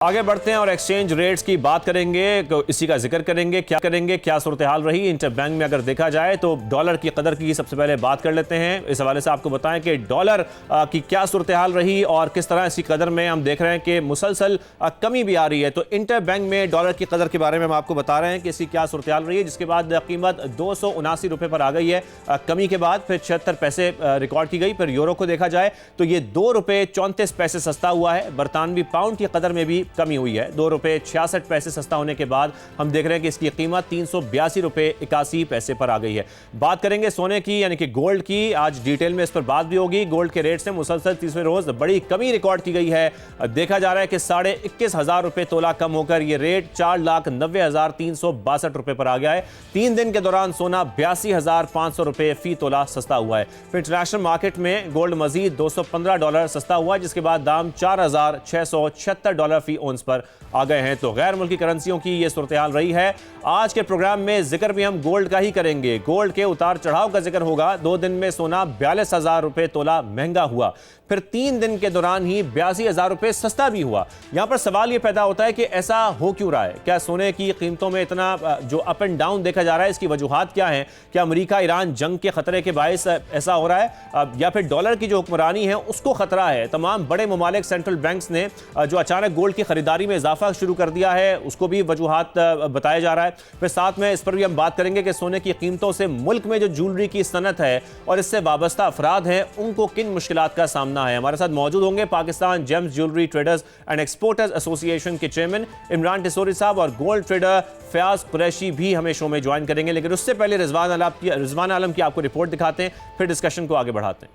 आगे बढ़ते हैं और एक्सचेंज रेट्स की बात करेंगे, इसी का जिक्र करेंगे, क्या सूरत हाल रही इंटर बैंक में। अगर देखा जाए तो डॉलर की कदर की सबसे पहले बात कर लेते हैं। इस हवाले से आपको बताएं कि डॉलर की क्या सूरत हाल रही और किस तरह इसकी कदर में हम देख रहे हैं कि मुसलसल कमी भी आ रही है। तो इंटर बैंक में डॉलर की कदर के बारे में हम आपको बता रहे हैं कि इसकी क्या सूरत हाल रही है, जिसके बाद कीमत 279 रुपये पर आ गई है कमी के बाद, फिर 76 पैसे रिकॉर्ड की गई। फिर यूरो को देखा जाए तो ये 2 रुपये 34 पैसे सस्ता हुआ है। बरतानवी पाउंड की कदर में भी कमी हुई है, 2 रुपये 66 पैसे सस्ता होने के बाद हम देख रहे हैं कि इसकी कीमत 382 रुपये 81 पैसे पर आ गई है। बात करेंगे सोने की यानी कि गोल्ड की, आज डिटेल में इस पर बात भी होगी। गोल्ड के रेट से मुसलसल 30वें रोज बड़ी कमी रिकॉर्ड की गई है। देखा जा रहा है कि 21,500 रुपये तोला कम होकर यह रेट 4,90,362 रुपये पर आ गया है। 3 दिन के दौरान सोना 82,500 रुपये फी तोला सस्ता हुआ है। फिर इंटरनेशनल मार्केट में गोल्ड मजीद $215 सस्ता हुआ है, जिसके बाद दाम $4,676 फी ओंस पर आ गए हैं। तो गैर मुल्की करेंसियों की यह सूरत हाल रही है। आज के प्रोग्राम में जिक्र भी हम गोल्ड का ही करेंगे। गोल्ड के उतार चढ़ाव का जिक्र होगा। 2 दिन में सोना 42,000 रुपये तोला महंगा हुआ, फिर 3 दिन के दौरान ही 82,000 रुपये सस्ता भी हुआ। यहां पर सवाल यह पैदा होता है कि ऐसा हो क्यों रहा है? क्या सोने की कीमतों में इतना जो अप एंड डाउन देखा जा रहा है, इसकी वजूहात क्या है? क्या अमेरिका ईरान जंग के खतरे के बायस ऐसा हो रहा है, या फिर डॉलर की जो हुक्मरानी है उसको खतरा है? तमाम बड़े ममालिक सेंट्रल बैंक्स ने जो अचानक गोल्ड की खरीदारी में इजाफा शुरू कर दिया है, उसको भी वजूहात बताया जा रहा है। फिर साथ में इस पर भी हम बात करेंगे कि सोने की कीमतों से मुल्क में जो ज्वेलरी की सनत है और इससे वाबस्ता अफराद हैं, उनको किन मुश्किलात का सामना है। हमारे साथ मौजूद होंगे Pakistan James jewellery traders and exporters association के चेयरमैन इमरान टिसोरी साहब और गोल्ड ट्रेडर फयाज कुरैशी भी हमें शो में ज्वाइन करेंगे। लेकिन उससे पहले रिजवान आलम की आपको रिपोर्ट दिखाते हैं, फिर डिस्कशन को आगे बढ़ाते हैं।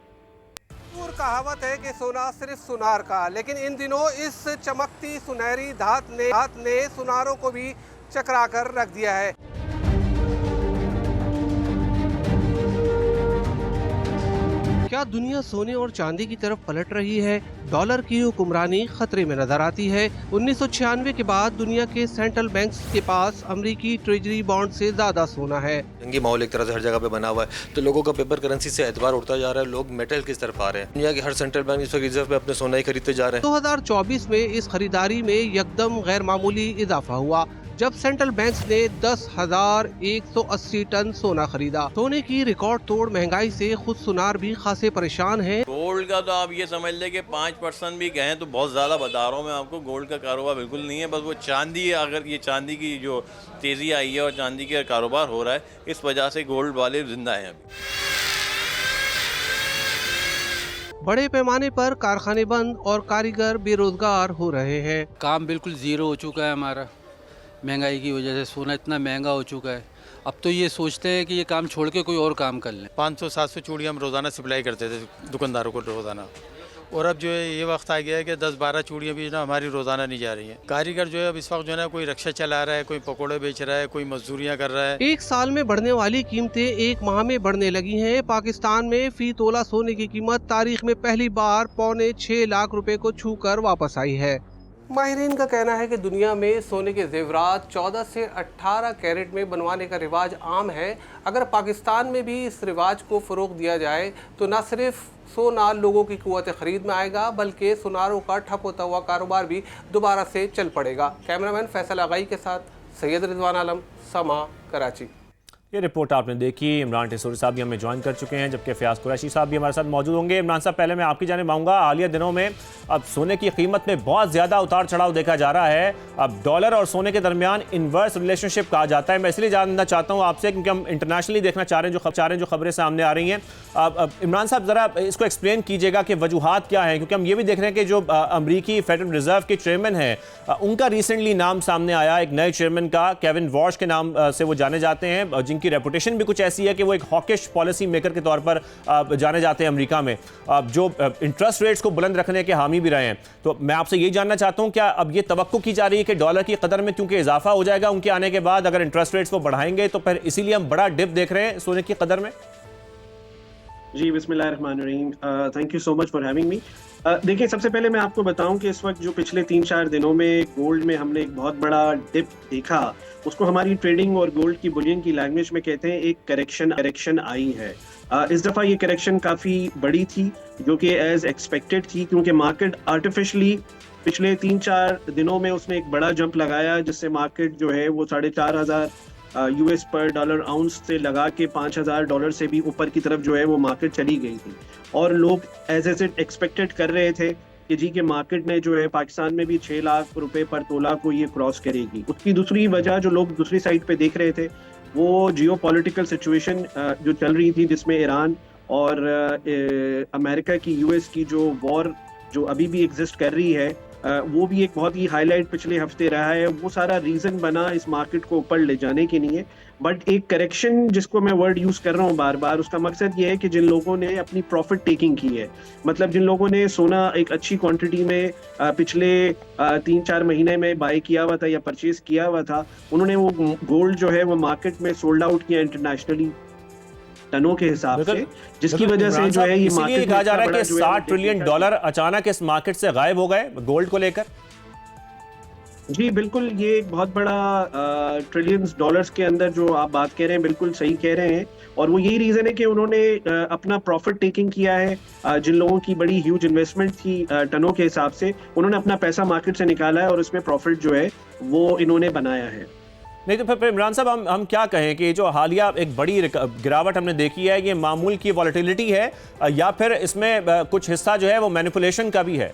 कहावत है कि सोना सिर्फ सुनार का, लेकिन इन दिनों इस चमकती सुनहरी धात ने सुनारों को भी चकरा कर रख दिया है। क्या दुनिया सोने और चांदी की तरफ पलट रही है? डॉलर की हुक्मरानी खतरे में नजर आती है। 1996 के बाद दुनिया के सेंट्रल बैंक्स के पास अमेरिकी ट्रेजरी बॉन्ड से ज्यादा सोना है। जंगी माहौल एक तरह से हर जगह पे बना हुआ है, तो लोगों का पेपर करेंसी से एतबार उठता जा रहा है। लोग मेटल किस तरफ आ रहे हैं। दुनिया के हर सेंट्रल बैंक इस वक्त रिजर्व में अपने सोना ही खरीदते जा रहे हैं। 2024 में इस खरीदारी में यकदम गैर मामूली इजाफा हुआ, जब सेंट्रल बैंक्स ने 10,180 टन सोना खरीदा। सोने की रिकॉर्ड तोड़ महंगाई से खुद सुनार भी खासे परेशान हैं। गोल्ड का तो आप ये समझ ले कि 5% भी गए तो बहुत ज़्यादा बता रहा हूँ मैं आपको। गोल्ड का कारोबार बिल्कुल नहीं है। बस वो चांदी, अगर ये चांदी की जो तेज़ी आई है और चांदी का कारोबार हो रहा है, इस वजह से गोल्ड वाले जिंदा हैं अभी। बड़े पैमाने पर कारखाने बंद और कारीगर बेरोजगार हो रहे हैं। काम बिल्कुल ज़ीरो हो चुका है हमारा, महंगाई की वजह से सोना इतना महंगा हो चुका है। अब तो ये सोचते हैं कि ये काम छोड़ के कोई और काम कर लें। 500-700 चूड़ियाँ हम रोज़ाना सप्लाई करते थे दुकानदारों को रोज़ाना, और अब जो है ये वक्त आ गया है कि 10-12 चूड़ियाँ भी ना हमारी रोज़ाना नहीं जा रही हैं। कारीगर जो है अब इस वक्त जो है ना, कोई रिक्शा चला रहा है, कोई पकौड़े बेच रहा है, कोई मजदूरियाँ कर रहा है। एक साल में बढ़ने वाली कीमतें एक माह में बढ़ने लगी हैं। पाकिस्तान में फी तोला सोने की कीमत तारीख में पहली बार 6.25 लाख रुपए को छूकर वापस आई है। माहिरीन का कहना है कि दुनिया में सोने के जेवरात 14 से 18 कैरेट में बनवाने का रिवाज आम है। अगर पाकिस्तान में भी इस रिवाज को फ़रोग दिया जाए तो न सिर्फ सोना लोगों की कुव्वत ख़रीद में आएगा, बल्कि सुनारों का ठप होता हुआ कारोबार भी दोबारा से चल पड़ेगा। कैमरामैन फैसल आगाई के साथ सैयद रिजवान आलम, समा, कराची। ये रिपोर्ट आपने देखी। इमरान टिसोरी साहब भी हमें ज्वाइन कर चुके हैं, जबकि फयाज कुरैशी साहब भी हमारे साथ मौजूद होंगे। इमरान साहब, पहले मैं आपकी जानिब आऊँगा। हालिया दिनों में अब सोने की कीमत में बहुत ज़्यादा उतार चढ़ाव देखा जा रहा है। अब डॉलर और सोने के दरमियान इन्वर्स रिलेशनशिप कहा जाता है। मैं इसलिए जानना चाहता हूँ आपसे क्योंकि हम इंटरनेशनली देखना चाह रहे हैं जो खबरें सामने आ रही हैं। अब इमरान साहब, ज़रा इसको एक्सप्लेन कीजिएगा कि वजूहात क्या हैं, क्योंकि हम ये भी देख रहे हैं कि जो अमरीकी फेडरल रिजर्व के चेयरमैन हैं, उनका रिसेंटली नाम सामने आया, एक नए चेयरमैन का, केविन वॉश के नाम से वो जाने जाते हैं, जिनकी रेपुटेशन भी कुछ ऐसी है कि वो एक हॉकिश पॉलिसी मेकर के तौर पर जाने जाते हैं अमेरिका में, जो इंटरेस्ट रेट्स को बुलंद रखने के हामी भी रहे हैं। तो मैं आपसे यही जानना चाहता हूं, क्या अब ये तवक्को की जा रही है कि डॉलर की कदर में क्योंकि इजाफा हो जाएगा उनके आने के बाद, अगर इंटरेस्ट रेट्स वो बढ़ाएंगे तो फिर इसीलिए हम बड़ा डिप देख रहे हैं सोने की कदर में? जी, बिस्मिल्लाहिर्रहमानिर्रहीम। Thank you so much for having me. देखिए, सबसे पहले मैं आपको बताऊं कि इस वक्त जो पिछले 3-4 दिनों में गोल्ड में हमने एक बहुत बड़ा डिप देखा, उसको हमारी ट्रेडिंग और गोल्ड की बुलियन की लैंग्वेज में कहते हैं एक करेक्शन आई है। इस दफ़ा ये करेक्शन काफ़ी बड़ी थी, जो कि एज एक्सपेक्टेड थी, क्योंकि मार्केट आर्टिफिशियली पिछले 3-4 दिनों में उसने एक बड़ा जंप लगाया, जिससे मार्केट जो है वो $4,500 यूएस पर डॉलर आउंस से लगा के $5,000 से भी ऊपर की तरफ जो है वो मार्केट चली गई थी। और लोग एज इट एक्सपेक्टेड कर रहे थे कि जी के मार्केट में जो है पाकिस्तान में भी 6 लाख रुपए पर तोला को ये क्रॉस करेगी। उसकी दूसरी वजह जो लोग दूसरी साइड पे देख रहे थे वो जियो पॉलिटिकल सिचुएशन जो चल रही थी, जिसमें ईरान और अमेरिका की यूएस की जो वॉर जो अभी भी एग्जिस्ट कर रही है, वो भी एक बहुत ही हाईलाइट पिछले हफ्ते रहा है। वो सारा रीजन बना इस मार्केट को ऊपर ले जाने के लिए। बट एक करेक्शन जिसको मैं वर्ड यूज कर रहा हूँ बार बार, उसका मकसद ये है कि जिन लोगों ने अपनी प्रॉफिट टेकिंग की है, मतलब जिन लोगों ने सोना एक अच्छी क्वांटिटी में पिछले 3-4 महीने में बाय किया हुआ था या परचेज किया हुआ था, उन्होंने वो गोल्ड जो है वो मार्केट में सोल्ड आउट किया इंटरनेशनली टनों के हिसाब से, जिसकी वजह से जो है ये मार्केट कहा जा रहा है कि $60 ट्रिलियन अचानक इस मार्केट से गायब हो गए गोल्ड को लेकर। जी बिल्कुल, ये एक बहुत बड़ा ट्रिलियंस डॉलर्स के अंदर जो आप बात कह रहे हैं, बिल्कुल सही कह रहे हैं। और वो यही रीजन है कि उन्होंने अपना प्रॉफिट टेकिंग किया है। जिन लोगों की बड़ी ह्यूज इन्वेस्टमेंट थी टनों के हिसाब से, उन्होंने अपना पैसा मार्केट से निकाला है और उसमें प्रॉफिट जो है वो इन्होंने बनाया है। नहीं तो फिर इमरान साहब हम क्या कहें कि जो हालिया एक बड़ी गिरावट हमने देखी है, ये मामूल की वॉलेटिलिटी है या फिर इसमें कुछ हिस्सा जो है वो मैनिपुलेशन का भी है?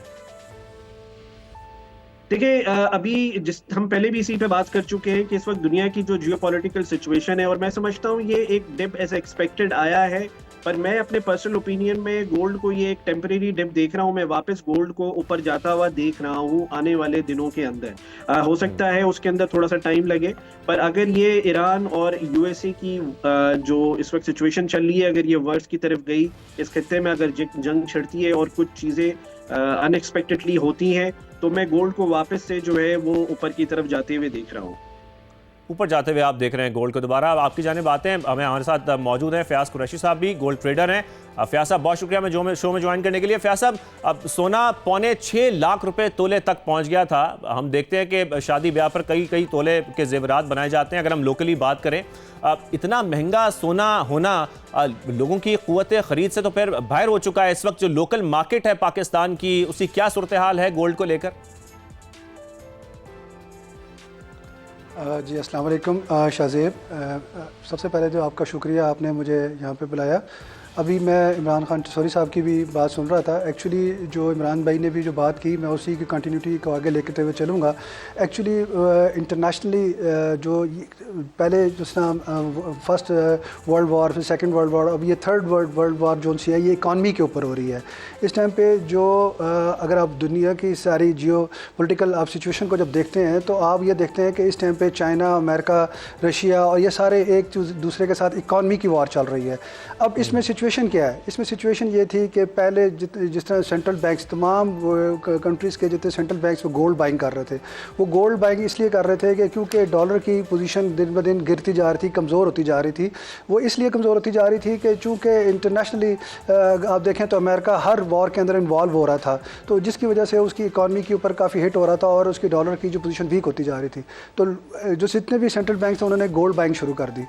देखिए, अभी हम पहले भी इसी पे बात कर चुके हैं कि इस वक्त दुनिया की जो जियोपॉलिटिकल सिचुएशन है, और मैं समझता हूँ ये एक डिप एज एक्सपेक्टेड आया है, पर मैं अपने पर्सनल ओपिनियन में गोल्ड को ये एक टेम्परेरी डिप देख रहा हूँ। मैं वापस गोल्ड को ऊपर जाता हुआ देख रहा हूँ आने वाले दिनों के अंदर। हो सकता है उसके अंदर थोड़ा सा टाइम लगे, पर अगर ये ईरान और यूएसए की जो इस वक्त सिचुएशन चल रही है, अगर ये वर्स की तरफ गई, इस खत्ते में अगर जंग छिड़ती है और कुछ चीज़ें अनएक्सपेक्टेडली होती हैं, तो मैं गोल्ड को वापस से जो है वो ऊपर की तरफ जाते हुए देख रहा हूँ। ऊपर जाते हुए आप देख रहे हैं गोल्ड को दोबारा। अब आपकी जानिब आते हैं, हमारे साथ मौजूद हैं फयाज कुरैशी साहब, भी गोल्ड ट्रेडर हैं। फयाज साहब बहुत शुक्रिया मैं शो में ज्वाइन करने के लिए। फयाज साहब, अब सोना 6.25 लाख रुपए तोले तक पहुंच गया था। हम देखते हैं कि शादी ब्याह पर कई तोले के जेवरात बनाए जाते हैं। अगर हम लोकली बात करें, इतना महंगा सोना होना लोगों की क़ुव्वत ख़रीद से तो फिर बाहर हो चुका है। इस वक्त जो लोकल मार्केट है पाकिस्तान की, उसकी क्या सूरत हाल है गोल्ड को लेकर? जी अस्सलाम वालेकुम शाहज़ेब, सबसे पहले तो आपका शुक्रिया, आपने मुझे यहाँ पे बुलाया। अभी मैं इमरान खान टसौरी साहब की भी बात सुन रहा था। एक्चुअली जो इमरान भाई ने भी जो बात की, मैं उसी की कंटिन्यूटी को आगे लेते हुए चलूँगा। एक्चुअली इंटरनेशनली जो पहले जिस तरह फर्स्ट वर्ल्ड वॉर, फिर सेकंड वर्ल्ड वॉर, अब ये थर्ड वर्ल्ड वॉर जो सी है, ये इकॉनमी के ऊपर हो रही है इस टाइम पे। जो अगर आप दुनिया की सारी जियो पोलिटिकल आप सिचुएशन को जब देखते हैं, तो आप ये देखते हैं कि इस टाइम पे चाइना, अमेरिका, रशिया और ये सारे एक दूसरे के साथ इकॉनमी की वॉर चल रही है। अब इसमें सिचुएशन क्या है? इसमें सिचुएशन ये थी कि पहले जिस तरह सेंट्रल बैंक्स, तमाम कंट्रीज़ के जितने सेंट्रल बैंक्स वो गोल्ड बाइंग कर रहे थे। वो गोल्ड बाइंग इसलिए कर रहे थे कि क्योंकि डॉलर की पोजीशन दिन ब दिन गिरती जा रही थी, कमज़ोर होती जा रही थी। वो इसलिए कमज़ोर होती जा रही थी कि चूँकि इंटरनेशनली आप देखें तो अमेरिका हर वॉर के अंदर इन्वॉल्व हो रहा था, तो जिसकी वजह से उसकी इकॉनमी के ऊपर काफ़ी हिट हो रहा था और उसकी डॉलर की जो पोजीशन वीक होती जा रही थी। तो जो जितने भी सेंट्रल बैंक थे, उन्होंने गोल्ड बाइंग शुरू कर दी।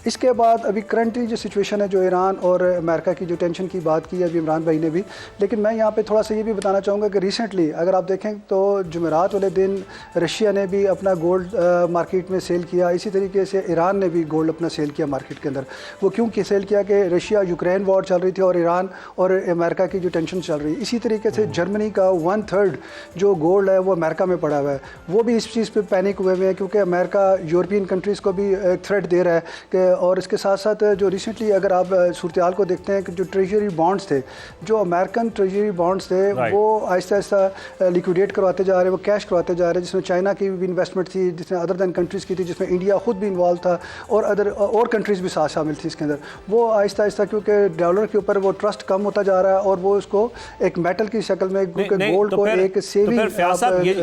इसके बाद अभी करंटली जो सिचुएशन है, जो ईरान और अमेरिका की जो टेंशन की बात की है अभी इमरान भाई ने भी, लेकिन मैं यहाँ पे थोड़ा सा ये भी बताना चाहूँगा कि रिसेंटली अगर आप देखें तो जुमेरात वाले दिन रशिया ने भी अपना गोल्ड मार्केट में सेल किया। इसी तरीके से ईरान ने भी गोल्ड अपना सेल किया मार्केट के अंदर। वो क्यों सेल किया कि रशिया यूक्रेन वॉर चल रही थी और ईरान और अमेरिका की जो टेंशन चल रही है। इसी तरीके से जर्मनी का 1/3 जो गोल्ड है वो अमेरिका में पड़ा हुआ है। वो भी इस चीज़ पर पैनिक हुए हुए हैं क्योंकि अमेरिका यूरोपियन कंट्रीज़ को भी एक थ्रेट दे रहा है कि, और इसके साथ साथ जो रिसेंटली अगर आप सूरत-ए-हाल को देखते हैं कि जो ट्रेजरी बॉन्ड्स थे, जो अमेरिकन ट्रेजरी बॉन्ड्स थे, वो आहिस्ता आहिस्ता लिक्विडेट करवाते जा रहे हैं, वो कैश करवाते जा रहे हैं, जिसमें चाइना की भी इन्वेस्टमेंट थी, जिसमें अदर दैन कंट्रीज़ की थी, जिसमें इंडिया खुद भी इन्वॉल्व था और कंट्रीज़ भी साथ शामिल थी इसके अंदर। वो आहिस्ता आहिस्ता क्योंकि डॉलर के ऊपर वो ट्रस्ट कम होता जा रहा है और वो उसको एक मेटल की शक्ल में गोल्ड को एक सेविंग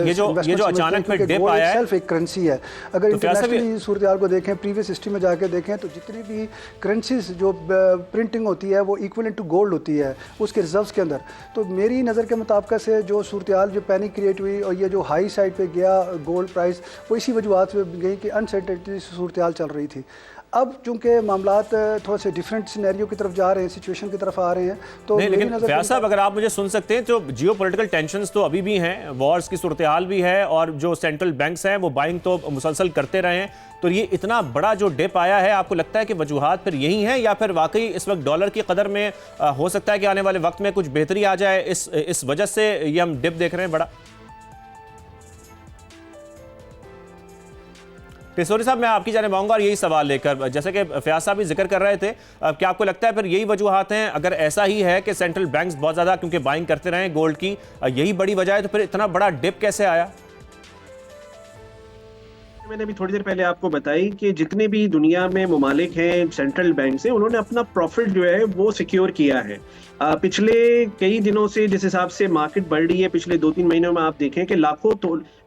ये जो अचानक में डिप आया है, सेल्फ एक करेंसी है। अगर इंटरनेशनली सूरत-ए-हाल को देखें, प्रीवियस हिस्ट्री में जाके देखें, तो जितनी भी करेंसीज जो प्रिंटिंग होती है वो इक्विवेलेंट टू गोल्ड होती है उसके रिजर्व्स के अंदर। तो मेरी नज़र के मुताबिक से जो सूरत-ए-हाल जो पैनिक क्रिएट हुई और ये जो हाई साइड पे गया गोल्ड प्राइस, वो इसी वजूहत से गई कि अनसर्टेनिटी सूरत-ए-हाल चल रही थी। अब चूंकि मामलात थोड़े से डिफरेंट सिनेरियो की तरफ जा रहे हैं, सिचुएशन की तरफ आ रहे हैं, तो नहीं, मेरी लेकिन नज़र फयाज से साहब अगर आप मुझे सुन सकते हैं तो जियो पॉलिटिकल टेंशंस तो अभी भी हैं, वॉर्स की सूरत हाल भी है, और जो सेंट्रल बैंक्स हैं वो बाइंग तो मुसलसल करते रहे हैं, तो ये इतना बड़ा जो डिप आया है, आपको लगता है कि वजूहात फिर यही हैं, या फिर वाकई इस वक्त डॉलर की कदर में हो सकता है कि आने वाले वक्त में कुछ बेहतरी आ जाए, इस वजह से ये हम डिप देख रहे हैं बड़ा? पेशोरी साहब, मैं आपकी जाने आऊंगा और यही सवाल लेकर, जैसे कि फयाज साहब भी जिक्र कर रहे थे, क्या आपको लगता है फिर यही वजूहात हैं? अगर ऐसा ही है कि सेंट्रल बैंक्स बहुत ज़्यादा क्योंकि बाइंग करते रहे गोल्ड की, यही बड़ी वजह है, तो फिर इतना बड़ा डिप कैसे आया? मैंने अभी थोड़ी देर पहले आपको बताई कि जितने भी दुनिया में ममालिक हैं सेंट्रल बैंक से, उन्होंने अपना प्रॉफिट जो है वो सिक्योर किया है। पिछले कई दिनों से जिस हिसाब से मार्केट बढ़ रही है, पिछले 2-3 महीनों में आप देखें कि लाखों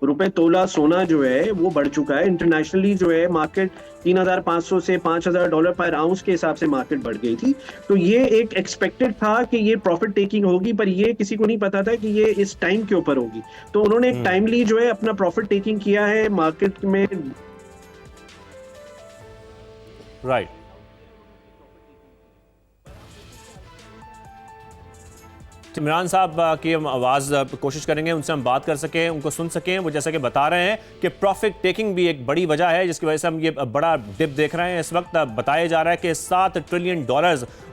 रुपए तोला सोना जो है वो बढ़ चुका है। इंटरनेशनली जो है मार्केट 3,500 से $5,000 पर आउंस के हिसाब से मार्केट बढ़ गई थी। तो ये एक एक्सपेक्टेड था कि ये प्रॉफिट टेकिंग होगी, पर ये किसी को नहीं पता था कि ये इस टाइम के ऊपर होगी। तो उन्होंने एक टाइमली जो है अपना प्रॉफिट टेकिंग किया है मार्केट में। राइट। इमरान साहब की हम आवाज़ कोशिश करेंगे उनसे हम बात कर सकें, उनको सुन सकें। वो जैसा कि बता रहे हैं कि प्रॉफिट टेकिंग भी एक बड़ी वजह है जिसकी वजह से हम ये बड़ा डिप देख रहे हैं। इस वक्त बताया जा रहा है कि $7 ट्रिलियन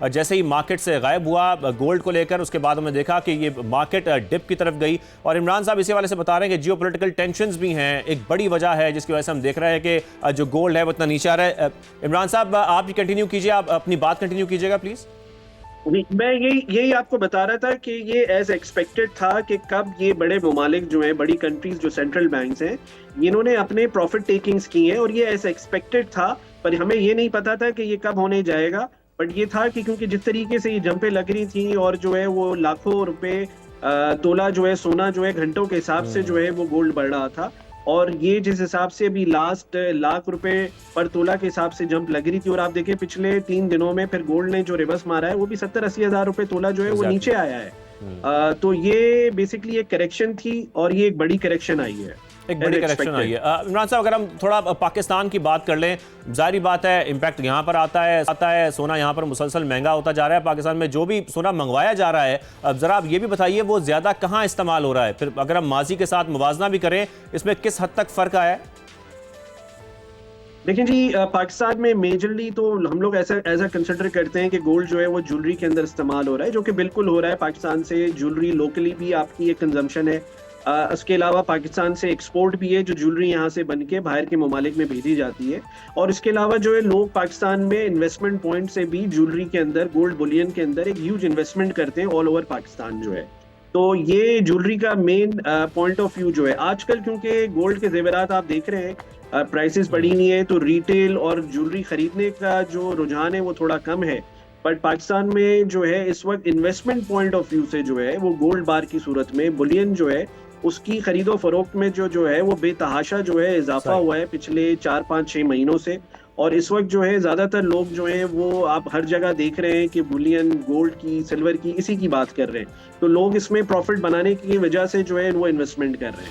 जैसे ही मार्केट से गायब हुआ गोल्ड को लेकर, उसके बाद हमने देखा कि ये मार्केट डिप की तरफ गई। और इमरान साहब इसी वाले से बता रहे हैं कि जियो पोलिटिकल टेंशंस भी हैं, एक बड़ी वजह है जिसकी वजह से हम देख रहे हैं कि जो गोल्ड है वो इतना नीचे आ रहा है। इमरान साहब आप भी कंटिन्यू कीजिए, आप अपनी बात कंटिन्यू कीजिएगा प्लीज़। मैं यही आपको बता रहा था कि ये एज एक्सपेक्टेड था कि कब ये बड़े ममालिक जो हैं, बड़ी कंट्रीज जो सेंट्रल बैंक्स हैं, इन्होंने अपने प्रॉफिट टेकिंग्स की हैं और ये एज एक्सपेक्टेड था। पर हमें ये नहीं पता था कि ये कब होने जाएगा। बट ये था कि क्योंकि जिस तरीके से ये जंपें लग रही थी और जो है वो लाखों रुपए तोला जो है सोना जो है घंटों के हिसाब से जो है वो गोल्ड बढ़ रहा था, और ये जिस हिसाब से अभी लास्ट $1,00,000 पर तोला के हिसाब से जंप लग रही थी। और आप देखें पिछले 3 दिनों में फिर गोल्ड ने जो रिवर्स मारा है वो भी 70-80 हज़ार रुपए तोला जो है वो नीचे आया है। तो ये बेसिकली एक करेक्शन थी और ये एक बड़ी करेक्शन आई है, एक बड़ी करेक्शन आई है। इमरान साहब, अगर हम थोड़ा पाकिस्तान की बात कर लें, जाहिर बात है इम्पैक्ट यहाँ पर आता है, सोना यहाँ पर मुसलसल महंगा होता जा रहा है। पाकिस्तान में जो भी सोना मंगवाया जा रहा है, अब ज़रा आप ये भी बताइए वो ज़्यादा कहाँ इस्तेमाल हो रहा है? फिर अगर हम माजी के साथ मुवाजना भी करें, इसमें किस हद तक फ़र्क आया है? देखिए जी, पाकिस्तान में मेजरली तो हम लोग ऐसा कंसिडर करते हैं कि गोल्ड जो है वो ज्वेलरी के अंदर इस्तेमाल हो रहा है, जो कि बिल्कुल हो रहा है। पाकिस्तान से ज्वेलरी लोकली भी आपकी एक कंजम्पशन है। इसके अलावा पाकिस्तान से एक्सपोर्ट भी है, जो ज्वेलरी यहाँ से बन के बाहर के ममालिक में भेजी जाती है। और इसके अलावा जो है लोग पाकिस्तान में इन्वेस्टमेंट पॉइंट से भी ज्वेलरी के अंदर, गोल्ड बुलियन के अंदर एक ह्यूज इन्वेस्टमेंट करते हैं ऑल ओवर पाकिस्तान जो है। तो ये ज्वेलरी का मेन पॉइंट ऑफ व्यू जो है आजकल, क्योंकि गोल्ड के जेवरात आप देख रहे हैं प्राइसेस बढ़ी नहीं है, तो रिटेल और ज्वेलरी खरीदने का जो रुझान है वो थोड़ा कम है। बट पाकिस्तान में जो है इस वक्त इन्वेस्टमेंट पॉइंट ऑफ व्यू से जो है वो गोल्ड बार की सूरत में बुलियन जो है उसकी खरीदो फरोख्त में जो है वो बेतहाशा जो है इजाफा हुआ है पिछले 4-5-6 महीनों से। और इस वक्त जो है ज्यादातर लोग जो हैं वो आप हर जगह देख रहे हैं कि बुलियन, गोल्ड की, सिल्वर की, इसी की बात कर रहे हैं। तो लोग इसमें प्रॉफिट बनाने की वजह से जो है वो इन्वेस्टमेंट कर रहे हैं।